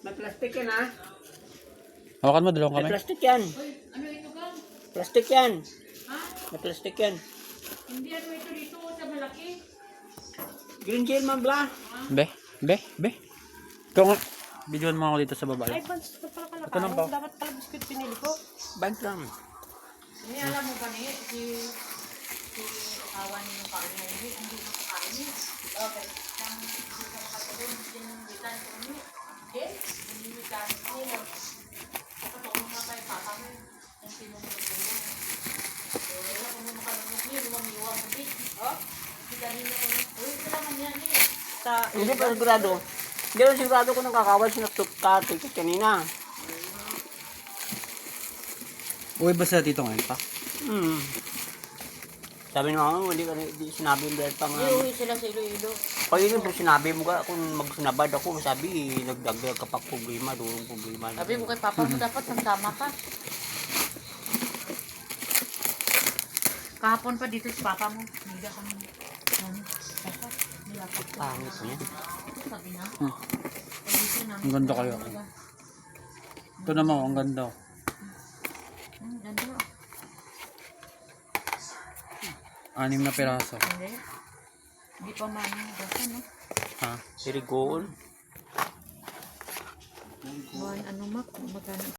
May plastic yan ha. Hawakan mo, dalawang May kamay. plastic yan. Ano ito ka? Plastic yan. Ha? May plastic yan. Hindi ano ito dito sa malaki. Green gel mabla. Be. Ikaw nga. Videoan mo ako dito sa Ay, babae. bans, ito pala Ito na ba? Dapat pala biskuit pinili ko. Bant lang. Hindi alam mo ba niya, si awan niyo yung kain niya, hindi na kain niya. Okay. Nang hindi ka makatulong, hindi nang bitan ko niya. Okay? Hindi bitan ko niya. Katulong na tayo papa mo. Ang sinumulong. Wala ko mo makalunod niya, lumamiwang mo din. Oh? Bidanin niya ko niya. Uy, ito naman yan eh. Hindi pa sigurado. Hindi pa sigurado kung nakakawal sinaktuka kanina. Uy, basta dito ngayon pa. Sabi ni mama, hindi sinabi yung Berta nga. Iuwi sila sa Iloilo. Pag yun po sinabi mo ka, kung magsinabad ako, sabi, nagdagdag ka pa problema, durong problema. Sabi mo kay papa mo dapat magsama ka. Kahapon pa dito si papa mo. Hindi ka kami. Dapat. Nilapot ko. Pangit niya. Sabi na. Hmm. Ay, dito namin. Ang ganda kayo. Ito naman, ang ganda. Ganda. 6 na piraso. Hindi. Hindi pa man. Ganda, no? Ha? Sirigoon. Ano mak? Magkano?